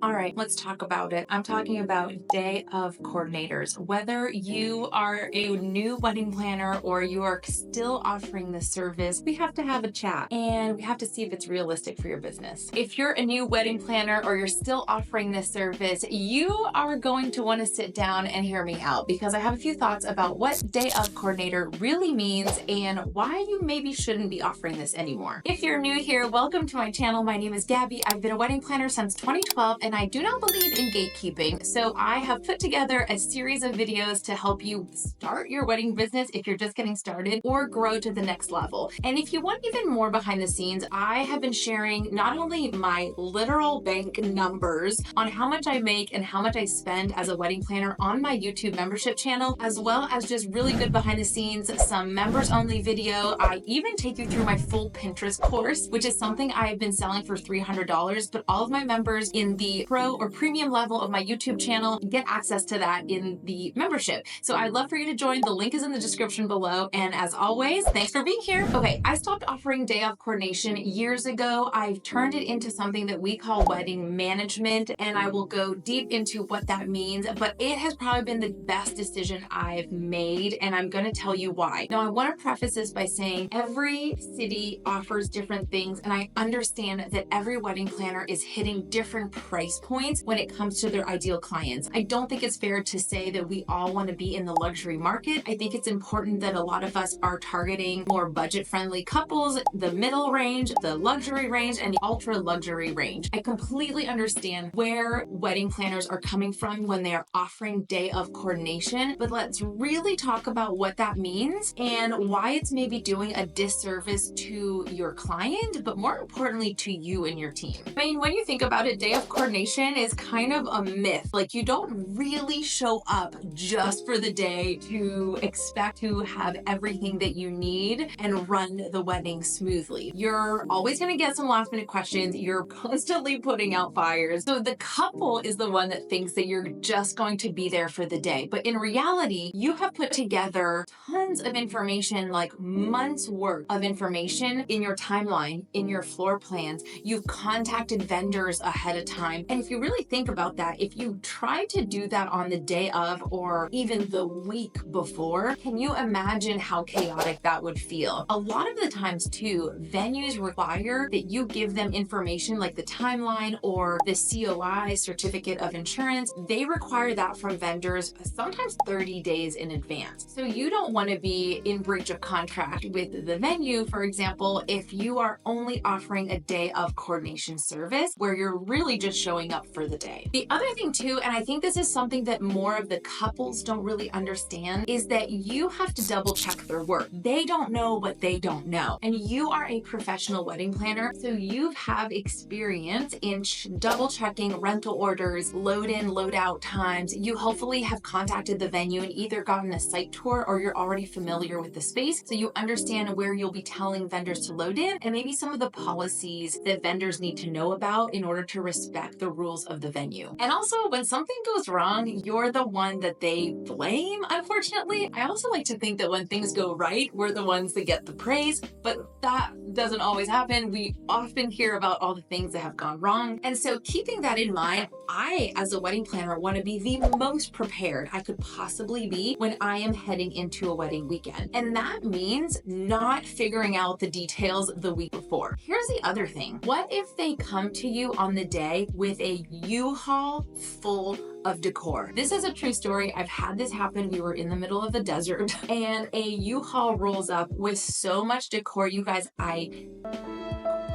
All right, let's talk about it. I'm talking about day of coordinators. Whether you are a new wedding planner or you are still offering this service, we have to have a chat and we have to see if it's realistic for your business. If you're a new wedding planner or you're still offering this service, you are going to want to sit down and hear me out because I have a few thoughts about what day of coordinator really means and why you maybe shouldn't be offering this anymore. If you're new here, welcome to my channel. My name is Gabby. I've been a wedding planner since 2012 and I do not believe in gatekeeping. So I have put together a series of videos to help you start your wedding business if you're just getting started or grow to the next level. And if you want even more behind the scenes, I have been sharing not only my literal bank numbers on how much I make and how much I spend as a wedding planner on my YouTube membership channel, as well as just really good behind the scenes, some members only video. I even take you through my full Pinterest course, which is something I've been selling for $300, but all of my members in the pro or premium level of my YouTube channel get access to that in the membership. So I'd love for you to join. The link is in the description below. And as always, thanks for being here. Okay, I stopped offering day of coordination years ago. I've turned it into something that we call wedding management, and I will go deep into what that means, but it has probably been the best decision I've made, and I'm going to tell you why. Now, I want to preface this by saying every city offers different things, and I understand that every wedding planner is hitting different price points when it comes to their ideal clients. I don't think it's fair to say that we all want to be in the luxury market. I think it's important that a lot of us are targeting more budget-friendly couples, the middle range, the luxury range, and the ultra luxury range. I completely understand where wedding planners are coming from when they are offering day of coordination, but let's really talk about what that means and why it's maybe doing a disservice to your client, but more importantly to you and your team. I mean, when you think about it, day of coordination is kind of a myth. Like, you don't really show up just for the day to expect to have everything that you need and run the wedding smoothly. You're always going to get some last minute questions. You're constantly putting out fires. So the couple is the one that thinks that you're just going to be there for the day. But in reality, you have put together tons of information, like months worth of information in your timeline, in your floor plans. You've contacted vendors ahead of time. And if you really think about that, if you try to do that on the day of or even the week before, can you imagine how chaotic that would feel? A lot of the times too, venues require that you give them information like the timeline or the COI, certificate of insurance. They require that from vendors sometimes 30 days in advance. So you don't want to be in breach of contract with the venue, for example, if you are only offering a day of coordination service where you're really just showing up for the day. The other thing too, and I think this is something that more of the couples don't really understand, is that you have to double check their work. They don't know what they don't know. And you are a professional wedding planner, so you have experience in double checking rental orders, load in, load out times. You hopefully have contacted the venue and either gotten a site tour or you're already familiar with the space. So you understand where you'll be telling vendors to load in and maybe some of the policies that vendors need to know about in order to respect the rules of the venue. And also, when something goes wrong, you're the one that they blame, unfortunately. I also like to think that when things go right, we're the ones that get the praise, but that doesn't always happen. We often hear about all the things that have gone wrong. And so keeping that in mind, I, as a wedding planner, want to be the most prepared I could possibly be when I am heading into a wedding weekend. And that means not figuring out the details the week before. Here's the other thing. What if they come to you on the day with a U-Haul full of decor? This is a true story. I've had this happen. We were in the middle of the desert and a U-Haul rolls up with so much decor. You guys, I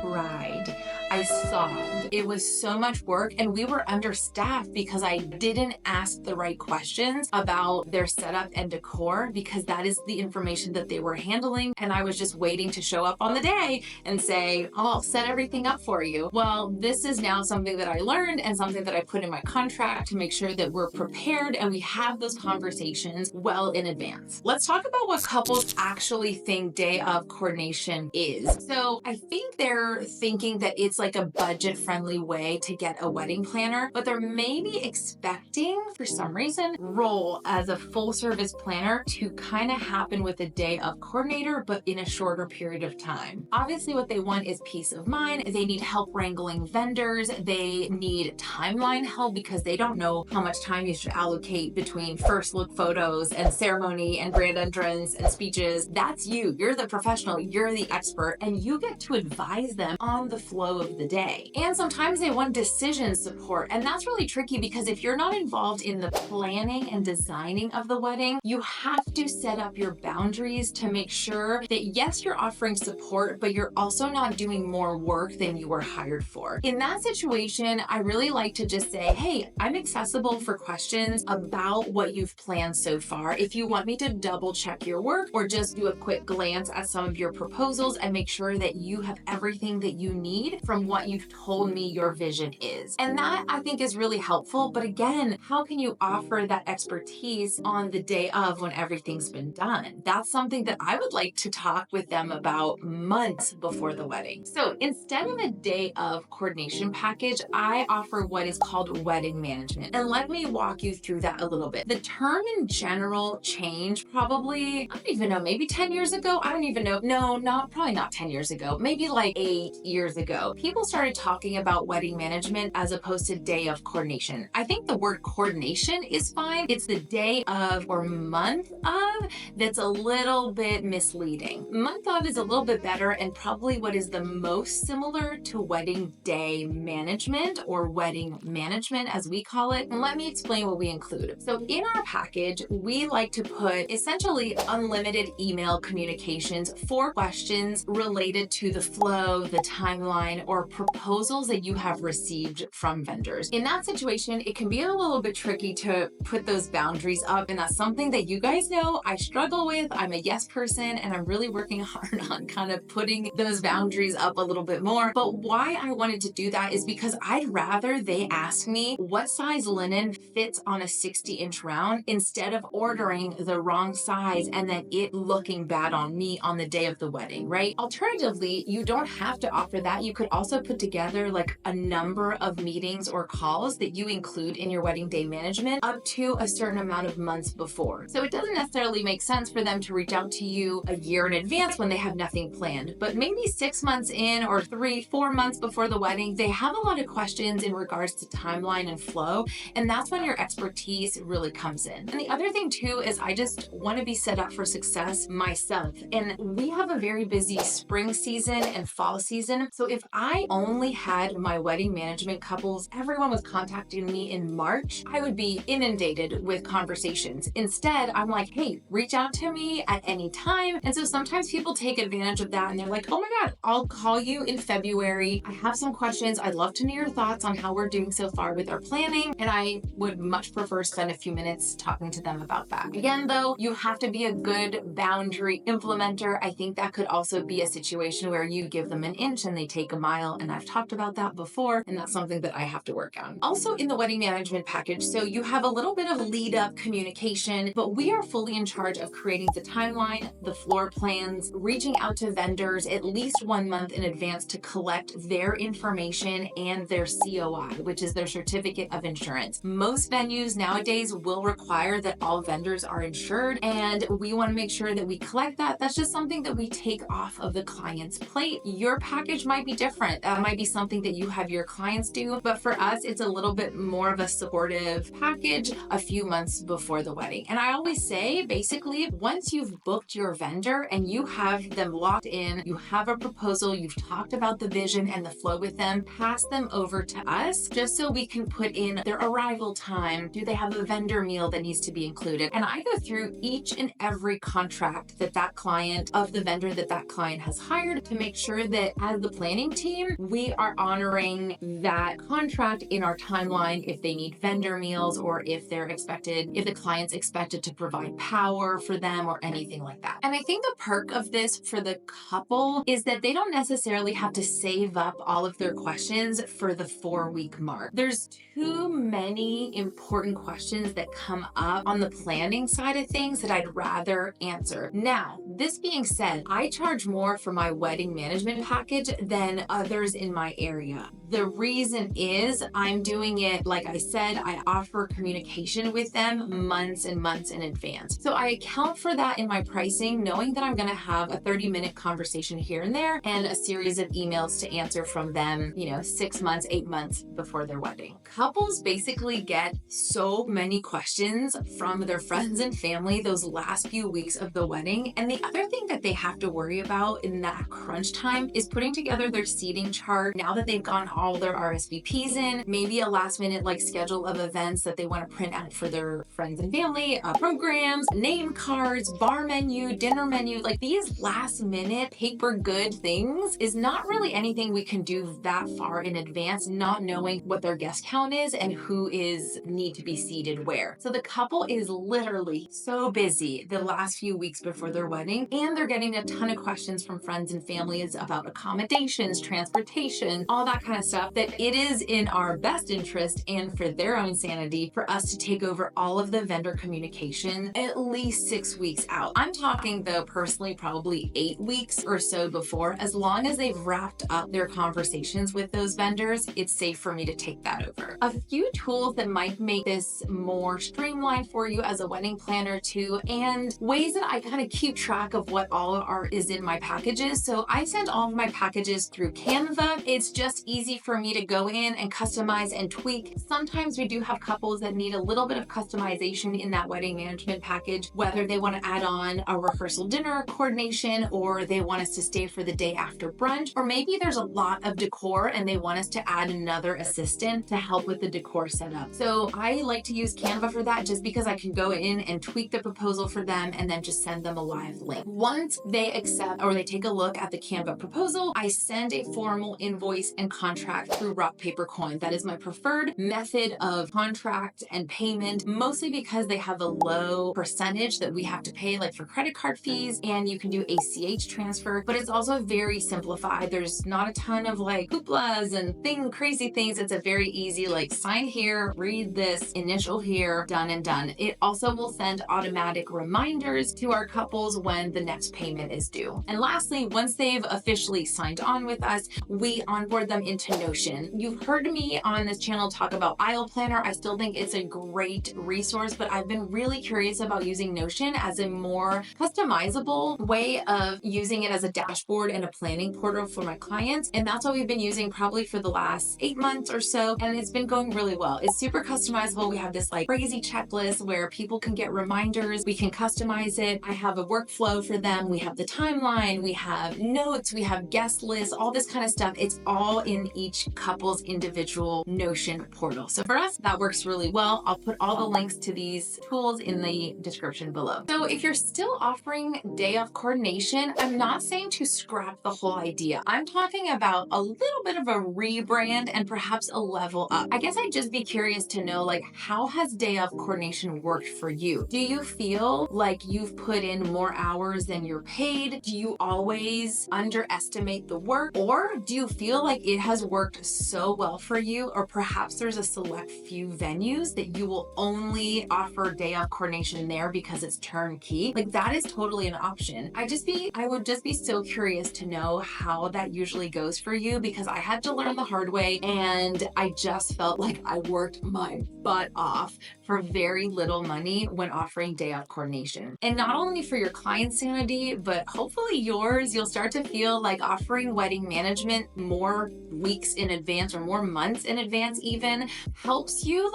cried. I sobbed. It was so much work and we were understaffed because I didn't ask the right questions about their setup and decor because that is the information that they were handling. And I was just waiting to show up on the day and say, oh, I'll set everything up for you. Well, this is now something that I learned and something that I put in my contract to make sure that we're prepared and we have those conversations well in advance. Let's talk about what couples actually think day of coordination is. So I think they're thinking that it's like like a budget-friendly way to get a wedding planner, but they're maybe expecting, for some reason, role as a full-service planner to kind of happen with a day of coordinator, but in a shorter period of time. Obviously, what they want is peace of mind. They need help wrangling vendors. They need timeline help because they don't know how much time you should allocate between first look photos and ceremony and grand entrance and speeches. That's you. You're the professional. You're the expert, and you get to advise them on the flow of the day. And sometimes they want decision support, and that's really tricky because if you're not involved in the planning and designing of the wedding, you have to set up your boundaries to make sure that yes, you're offering support, but you're also not doing more work than you were hired for. In that situation, I really like to just say, hey, I'm accessible for questions about what you've planned so far. If you want me to double check your work or just do a quick glance at some of your proposals and make sure that you have everything that you need from what you've told me your vision is. And that I think is really helpful. But again, how can you offer that expertise on the day of when everything's been done? That's something that I would like to talk with them about months before the wedding. So instead of a day of coordination package, I offer what is called wedding management. And let me walk you through that a little bit. The term in general changed probably, I don't even know, maybe 10 years ago. I don't even know. No, probably not 10 years ago, maybe like 8 years ago. People started talking about wedding management as opposed to day of coordination. I think the word coordination is fine. It's the day of or month of that's a little bit misleading. Month of is a little bit better and probably what is the most similar to wedding day management or wedding management as we call it. And let me explain what we include. So in our package, we like to put essentially unlimited email communications for questions related to the flow, the timeline, or proposals that you have received from vendors. In that situation, it can be a little bit tricky to put those boundaries up, and that's something that you guys know I struggle with. I'm a yes person, and I'm really working hard on kind of putting those boundaries up a little bit more. But why I wanted to do that is because I'd rather they ask me what size linen fits on a 60-inch round instead of ordering the wrong size and then it looking bad on me on the day of the wedding, right? Alternatively, you don't have to offer that. You could also put together like a number of meetings or calls that you include in your wedding day management up to a certain amount of months before. So it doesn't necessarily make sense for them to reach out to you a year in advance when they have nothing planned, but maybe 6 months in or 3-4 months before the wedding, they have a lot of questions in regards to timeline and flow. And that's when your expertise really comes in. And the other thing too is I just want to be set up for success myself. And we have a very busy spring season and fall season. So if I only had my wedding management couples, everyone was contacting me in March, I would be inundated with conversations. Instead, I'm like, hey, reach out to me at any time. And so sometimes people take advantage of that and they're like, oh my God, I'll call you in February. I have some questions. I'd love to know your thoughts on how we're doing so far with our planning. And I would much prefer spend a few minutes talking to them about that. Again, though, you have to be a good boundary implementer. I think that could also be a situation where you give them an inch and they take a mile. And I've talked about that before. And that's something that I have to work on. Also in the wedding management package, so you have a little bit of lead up communication, but we are fully in charge of creating the timeline, the floor plans, reaching out to vendors at least 1 month in advance to collect their information and their COI, which is their certificate of insurance. Most venues nowadays will require that all vendors are insured, and we want to make sure that we collect that. That's just something that we take off of the client's plate. Your package might be different. That might be something that you have your clients do, but for us, it's a little bit more of a supportive package a few months before the wedding. And I always say, basically, once you've booked your vendor and you have them locked in, you have a proposal, you've talked about the vision and the flow with them, pass them over to us just so we can put in their arrival time. Do they have a vendor meal that needs to be included? And I go through each and every contract that client of the vendor that client has hired to make sure that as the planning team, we are honoring that contract in our timeline if they need vendor meals or if the client's expected to provide power for them or anything like that. And I think the perk of this for the couple is that they don't necessarily have to save up all of their questions for the 4-week mark. There's too many important questions that come up on the planning side of things that I'd rather answer. Now, this being said, I charge more for my wedding management package than other vendors in my area. The reason is I'm doing it, like I said, I offer communication with them months and months in advance. So I account for that in my pricing, knowing that I'm going to have a 30-minute conversation here and there and a series of emails to answer from them, 6 months, 8 months before their wedding. Couples basically get so many questions from their friends and family those last few weeks of the wedding. And the other thing that they have to worry about in that crunch time is putting together their seating chart now that they've gone all their RSVPs in, maybe a last minute schedule of events that they want to print out for their friends and family, programs, name cards, bar menu, dinner menu. Like these last minute paper good things is not really anything we can do that far in advance, not knowing what their guest count is and who is need to be seated where. So the couple is literally so busy the last few weeks before their wedding, and they're getting a ton of questions from friends and families about accommodations, transportation, all that kind of stuff, that it is in our best interest and for their own sanity for us to take over all of the vendor communication at least 6 weeks out. I'm talking though personally probably 8 weeks or so before. As long as they've wrapped up their conversations with those vendors, it's safe for me to take that over. A few tools that might make this more streamlined for you as a wedding planner too, and ways that I kind of keep track of what all is in my packages. So I send all of my packages through Canva. It's just easy for me to go in and customize and tweak. Sometimes we do have couples that need a little bit of customization in that wedding management package, whether they want to add on a rehearsal dinner coordination, or they want us to stay for the day after brunch, or maybe there's a lot of decor and they want us to add another assistant to help with the decor setup. So I like to use Canva for that, just because I can go in and tweak the proposal for them and then just send them a live link. Once they accept or they take a look at the Canva proposal, I send a formal invoice and contract through rock, paper, coin. That is my preferred method of contract and payment, mostly because they have a low percentage that we have to pay, like for credit card fees, and you can do ACH transfer, but it's also very simplified. There's not a ton of hooplas and crazy things. It's a very easy sign here, read this, initial here, done and done. It also will send automatic reminders to our couples when the next payment is due. And lastly, once they've officially signed on with us, we onboard them into Notion. You've heard me on this channel talk about Aisle Planner. I still think it's a great resource, but I've been really curious about using Notion as a more customizable way of using it as a dashboard and a planning portal for my clients. And that's what we've been using probably for the last 8 months or so. And it's been going really well. It's super customizable. We have this crazy checklist where people can get reminders. We can customize it. I have a workflow for them. We have the timeline. We have notes. We have guest lists, all this kind of stuff. It's all in each couple's individual Notion portal. So for us, that works really well. I'll put all the links to these tools in the description below. So if you're still offering day of coordination, I'm not saying to scrap the whole idea. I'm talking about a little bit of a rebrand and perhaps a level up. I guess I'd just be curious to know, how has day of coordination worked for you? Do you feel like you've put in more hours than you're paid? Do you always underestimate the work? Or do you feel like it has worked so well for you? Or perhaps there's a select few venues that you will only offer day of coordination there because it's turnkey? That is totally an option. I would just be so curious to know how that usually goes for you, because I had to learn the hard way and I just felt like I worked my butt off for very little money when offering day of coordination. And not only for your client's sanity, but hopefully yours, you'll start to feel like offering wedding management more weeks in advance or more months in advance even helps you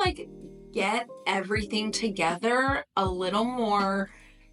get everything together a little more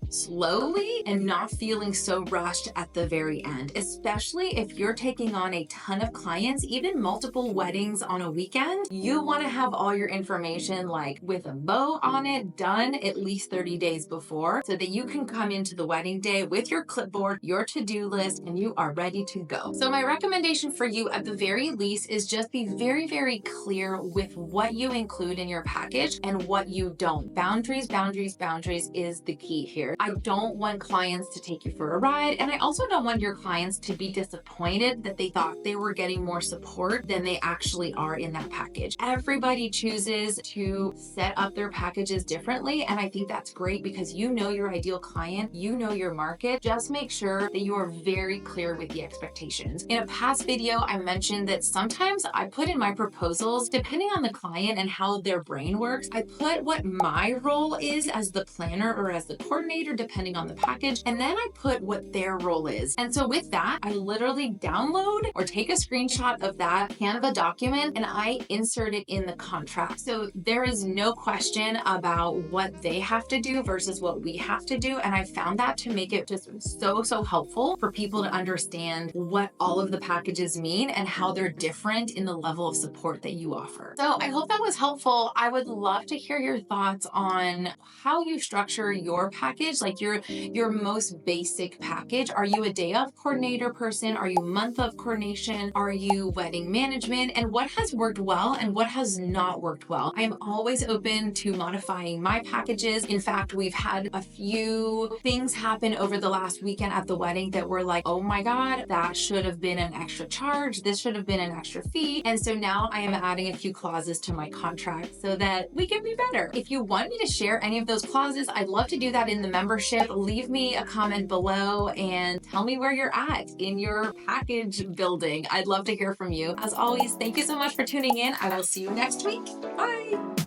slowly and not feeling so rushed at the very end, especially if you're taking on a ton of clients, even multiple weddings on a weekend. You want to have all your information with a bow on it done at least 30 days before, so that you can come into the wedding day with your clipboard, your to-do list, and you are ready to go. So my recommendation for you at the very least is just be very, very clear with what you include in your package and what you don't. Boundaries, boundaries, boundaries is the key here. clear. I don't want clients to take you for a ride, and I also don't want your clients to be disappointed that they thought they were getting more support than they actually are in that package. Everybody chooses to set up their packages differently, and I think that's great because you know your ideal client, you know your market. Just make sure that you are very clear with the expectations. In a past video, I mentioned that sometimes I put in my proposals, depending on the client and how their brain works, I put what my role is as the planner or as the coordinator, depending on the package, and then I put what their role is. And so with that, I literally download or take a screenshot of that Canva document and I insert it in the contract. So there is no question about what they have to do versus what we have to do. And I found that to make it just so helpful for people to understand what all of the packages mean and how they're different in the level of support that you offer. So I hope that was helpful. I would love to hear your thoughts on how you structure your package, like your most basic package. Are you a day of coordinator person? Are you month of coordination? Are you wedding management? And what has worked well and what has not worked well? I am always open to modifying my packages. In fact, we've had a few things happen over the last weekend at the wedding that were like, oh my God, that should have been an extra charge. This should have been an extra fee. And so now I am adding a few clauses to my contract so that we can be better. If you want me to share any of those clauses, I'd love to do that in the membership. Leave me a comment below and tell me where you're at in your package building. I'd love to hear from you. As always, thank you so much for tuning in. I will see you next week. Bye.